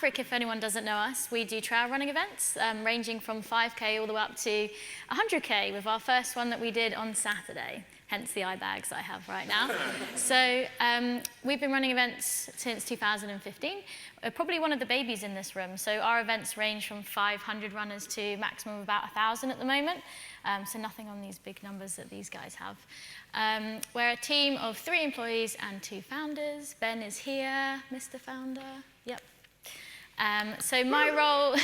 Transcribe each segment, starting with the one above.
Maverick, if anyone doesn't know us, we do trail running events ranging from 5K all the way up to 100K with our first one that we did on Saturday, hence the eye bags I have right now. So we've been running events since 2015. We're probably one of the babies in this room. So our events range from 500 runners to maximum of about 1,000 at the moment. So nothing on these big numbers that these guys have. We're a team of 3 employees and 2 founders. Ben is here, Mr. Founder. Yep. So my role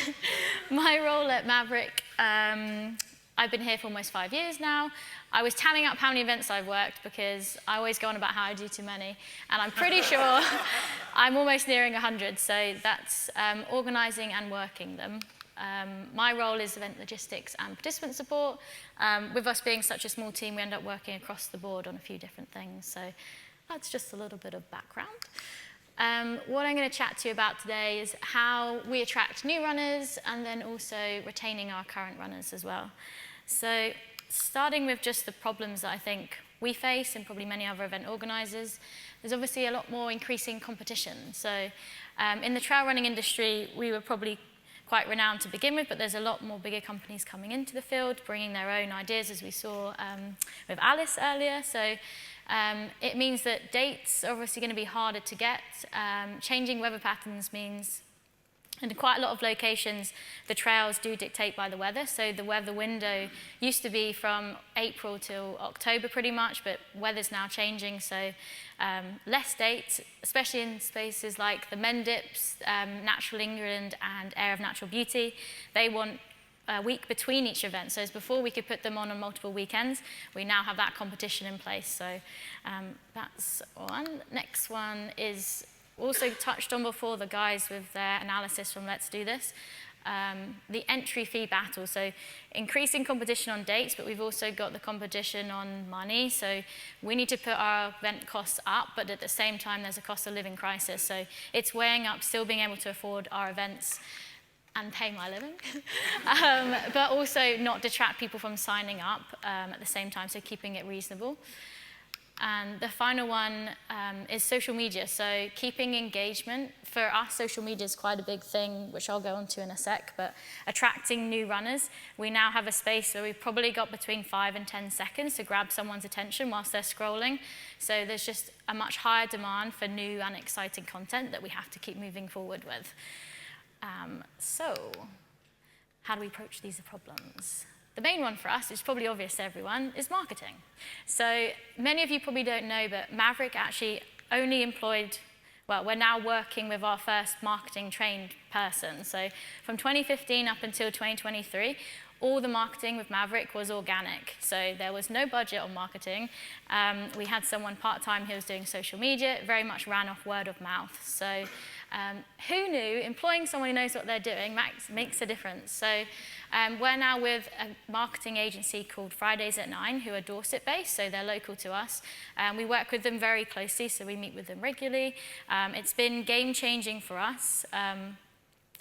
at Maverick, I've been here for almost 5 years now. I was tallying up how many events I've worked because I always go on about how I do too many. And I'm pretty sure I'm almost nearing 100. So that's organizing and working them. My role is event logistics and participant support. With us being such a small team, we end up working across the board on a few different things. So that's just a little bit of background. What I'm going to chat to you about today is how we attract new runners and then also retaining our current runners as well. So starting with just the problems that I think we face and probably many other event organizers, there's obviously a lot more increasing competition. So in the trail running industry, we were probably quite renowned to begin with, but there's a lot more bigger companies coming into the field, bringing their own ideas, as we saw with Alice earlier. So it means that dates are obviously going to be harder to get. Changing weather patterns means, in quite a lot of locations, the trails do dictate by the weather. So the weather window used to be from April till October pretty much, but weather's now changing. So less dates, especially in spaces like the Mendips, Natural England and Air of Natural Beauty. They want a week between each event. So as before we could put them on multiple weekends, we now have that competition in place. So that's one. Next one is also touched on before, the guys with their analysis from Let's Do This. The entry fee battle. So increasing competition on dates, but we've also got the competition on money. So we need to put our event costs up, but at the same time, there's a cost of living crisis. So it's weighing up still being able to afford our events and pay my living, but also not detract people from signing up at the same time, so keeping it reasonable. And the final one is social media. So keeping engagement. For us, social media is quite a big thing, which I'll go on to in a sec, but attracting new runners. We now have a space where we've probably got between 5 and 10 seconds to grab someone's attention whilst they're scrolling. So there's just a much higher demand for new and exciting content that we have to keep moving forward with. So how do we approach these problems? The main one for us, is probably obvious to everyone, is marketing. So many of you probably don't know, but Maverick actually only employed, well, we're now working with our first marketing trained person. So from 2015 up until 2023, all the marketing with Maverick was organic. So there was no budget on marketing. We had someone part-time who was doing social media. It very much ran off word of mouth. So who knew employing someone who knows what they're doing makes a difference. So we're now with a marketing agency called Fridays at 9, who are Dorset-based, so they're local to us. We work with them very closely, so we meet with them regularly. It's been game-changing for us.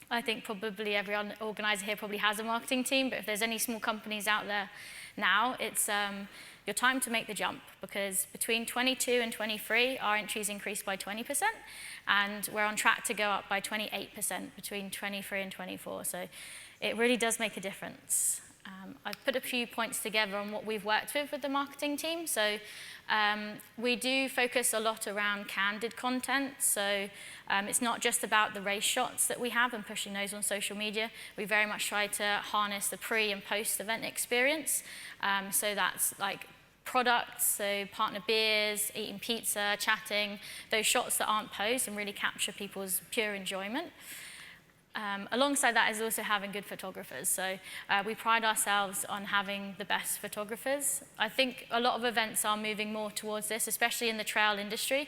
I think probably every organizer here probably has a marketing team, but if there's any small companies out there now, it's your time to make the jump, because between 22 and 23, our entries increased by 20%, and we're on track to go up by 28% between 23 and 24. So it really does make a difference. I've put a few points together on what we've worked with the marketing team. So we do focus a lot around candid content. So it's not just about the race shots that we have and pushing those on social media. We very much try to harness the pre and post event experience. So that's like products, so partner beers, eating pizza, chatting, those shots that aren't posed and really capture people's pure enjoyment. Alongside that is also having good photographers. So we pride ourselves on having the best photographers. I think a lot of events are moving more towards this, especially in the trail industry.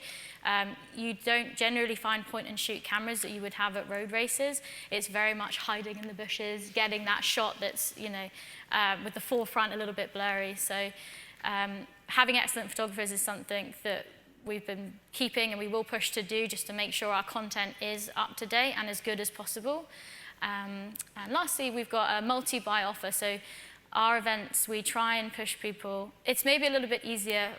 You don't generally find point-and-shoot cameras that you would have at road races. It's very much hiding in the bushes, getting that shot that's, you know, with the forefront a little bit blurry. So having excellent photographers is something that we've been keeping and we will push to do, just to make sure our content is up to date and as good as possible. And lastly, we've got a multi-buy offer. So our events, we try and push people. It's maybe a little bit easier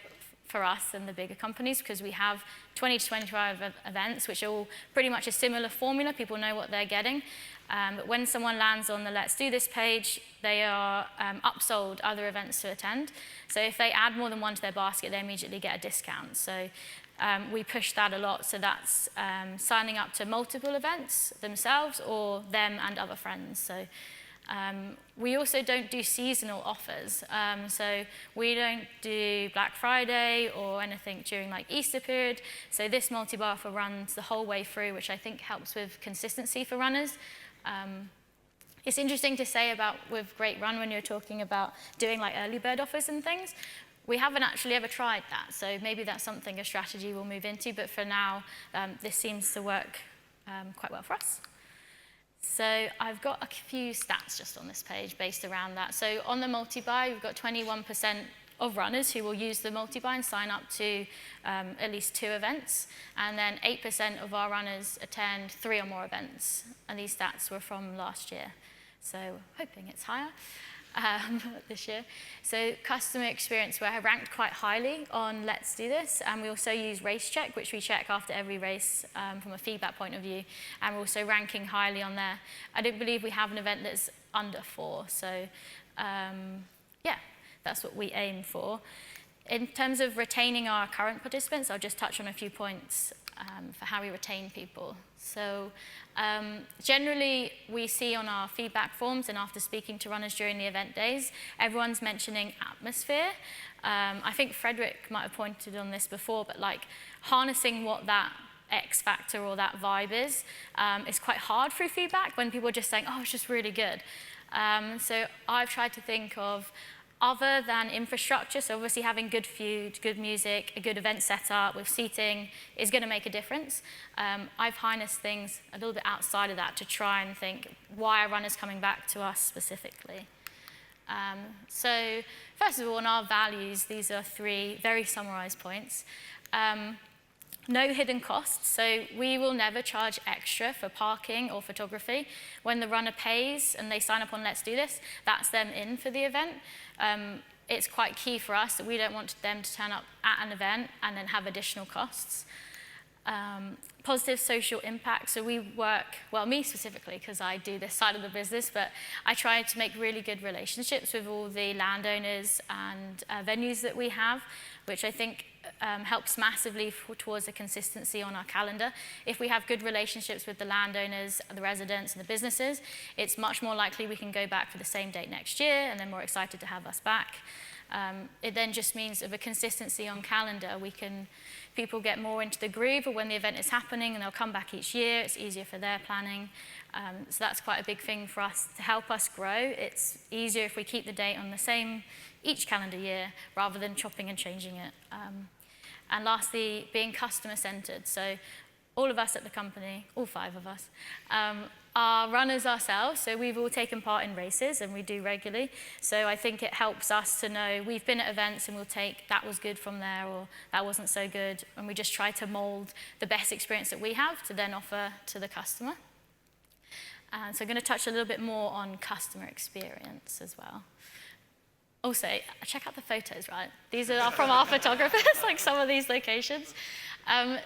for us than the bigger companies because we have 20 to 25 events, which are all pretty much a similar formula. People know what they're getting. But when someone lands on the Let's Do This page, they are upsold other events to attend. So if they add more than one to their basket, they immediately get a discount. So we push that a lot. So that's signing up to multiple events themselves or them and other friends. So we also don't do seasonal offers. So we don't do Black Friday or anything during like Easter period. So this multi-buy offer runs the whole way through, which I think helps with consistency for runners. It's interesting to say about with Great Run when you're talking about doing like early bird offers and things. We haven't actually ever tried that. So maybe that's something, a strategy we'll move into. But for now, this seems to work quite well for us. So I've got a few stats just on this page based around that. So on the multi-buy, we've got 21% of runners who will use the multi-buy and sign up to at least 2 events. And then 8% of our runners attend 3 or more events. And these stats were from last year. So hoping it's higher this year. So customer experience, we're ranked quite highly on Let's Do This. And we also use Race Check, which we check after every race from a feedback point of view. And we're also ranking highly on there. I don't believe we have an event that's under 4. So yeah, that's what we aim for. In terms of retaining our current participants, I'll just touch on a few points for how we retain people. So generally, we see on our feedback forms and after speaking to runners during the event days, everyone's mentioning atmosphere. I think Frederick might have pointed on this before, but like harnessing what that X factor or that vibe is quite hard through feedback when people are just saying, oh, it's just really good. So I've tried to think of other than infrastructure, so obviously having good food, good music, a good event setup with seating is going to make a difference. I've harnessed things a little bit outside of that to try and think, why are runners coming back to us specifically? So first of all, on our values, these are 3 very summarized points. No hidden costs, so we will never charge extra for parking or photography. When the runner pays and they sign up on Let's Do This, that's them in for the event. It's quite key for us that we don't want them to turn up at an event and then have additional costs. Positive social impact, so we work, well, me specifically, because I do this side of the business, but I try to make really good relationships with all the landowners and venues that we have, which I think helps massively towards the consistency on our calendar. If we have good relationships with the landowners, the residents, and the businesses, it's much more likely we can go back for the same date next year, and then we're excited to have us back. It then just means of a consistency on calendar. People get more into the groove of when the event is happening, and they'll come back each year. It's easier for their planning. So that's quite a big thing for us to help us grow. It's easier if we keep the date on the same each calendar year rather than chopping and changing it. And lastly, being customer-centered. So all of us at the company, all 5 of us, are runners ourselves. So we've all taken part in races, and we do regularly. So I think it helps us to know we've been at events, and we'll take that was good from there, or that wasn't so good. And we just try to mold the best experience that we have to then offer to the customer. And so I'm going to touch a little bit more on customer experience as well. Also, check out the photos, right? These are from our photographers, like some of these locations.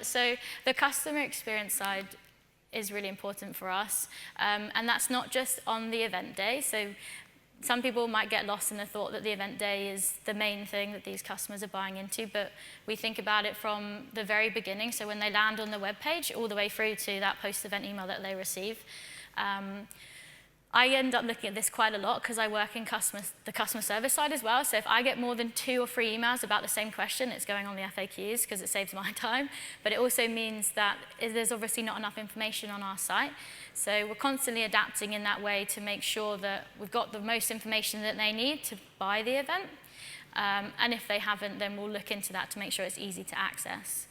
So the customer experience side is really important for us. And that's not just on the event day. So some people might get lost in the thought that the event day is the main thing that these customers are buying into, but we think about it from the very beginning. So when they land on the webpage, all the way through to that post-event email that they receive. I end up looking at this quite a lot because I work in the customer service side as well. So if I get more than 2 or 3 emails about the same question, it's going on the FAQs because it saves my time. But it also means that there's obviously not enough information on our site. So we're constantly adapting in that way to make sure that we've got the most information that they need to buy the event. And if they haven't, then we'll look into that to make sure it's easy to access.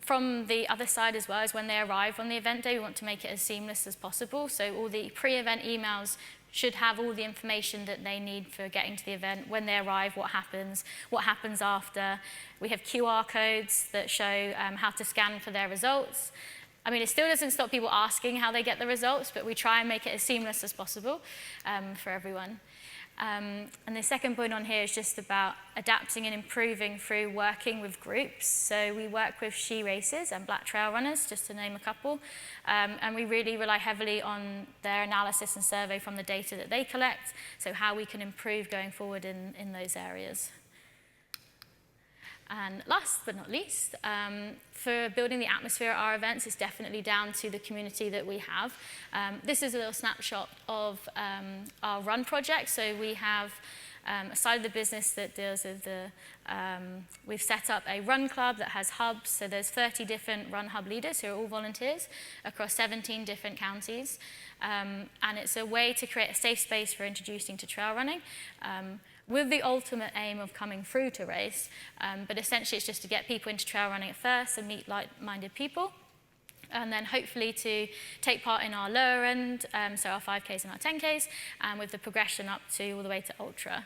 From the other side as well, is when they arrive on the event day, we want to make it as seamless as possible. So all the pre-event emails should have all the information that they need for getting to the event. When they arrive, what happens after. We have QR codes that show how to scan for their results. I mean, it still doesn't stop people asking how they get the results, but we try and make it as seamless as possible for everyone. And the second point on here is just about adapting and improving through working with groups. So we work with She Races and Black Trail Runners, just to name a couple. And we really rely heavily on their analysis and survey from the data that they collect, so how we can improve going forward in those areas. And last but not least, for building the atmosphere at our events, it's definitely down to the community that we have. This is a little snapshot of our run project. So we have a side of the business that deals with we've set up a run club that has hubs. So there's 30 different run hub leaders who are all volunteers across 17 different counties. And it's a way to create a safe space for introducing to trail running. With the ultimate aim of coming through to race, but essentially it's just to get people into trail running at first and meet like-minded people, and then hopefully to take part in our lower end, so our 5Ks and our 10Ks, and with the progression up to all the way to ultra.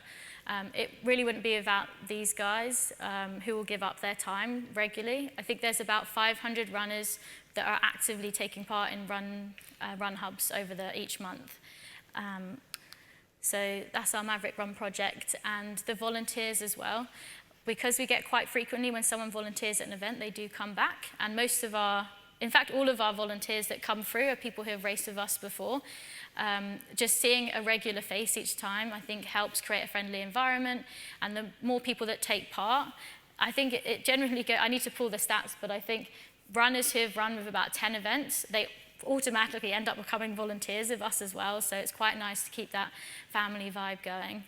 It really wouldn't be without these guys who will give up their time regularly. I think there's about 500 runners that are actively taking part in run hubs over each month. So that's our Maverick Run project, and the volunteers as well. Because we get quite frequently when someone volunteers at an event, they do come back, and in fact, all of our volunteers that come through are people who have raced with us before. Just seeing a regular face each time, I think, helps create a friendly environment, and the more people that take part, I think it generally I need to pull the stats, but I think runners who have run with about 10 events, they automatically end up becoming volunteers with us as well, so it's quite nice to keep that family vibe going.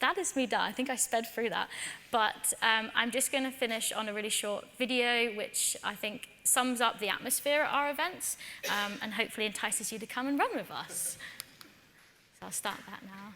That is me done. I think I sped through that, but I'm just going to finish on a really short video which I think sums up the atmosphere at our events and hopefully entices you to come and run with us. So I'll start that now.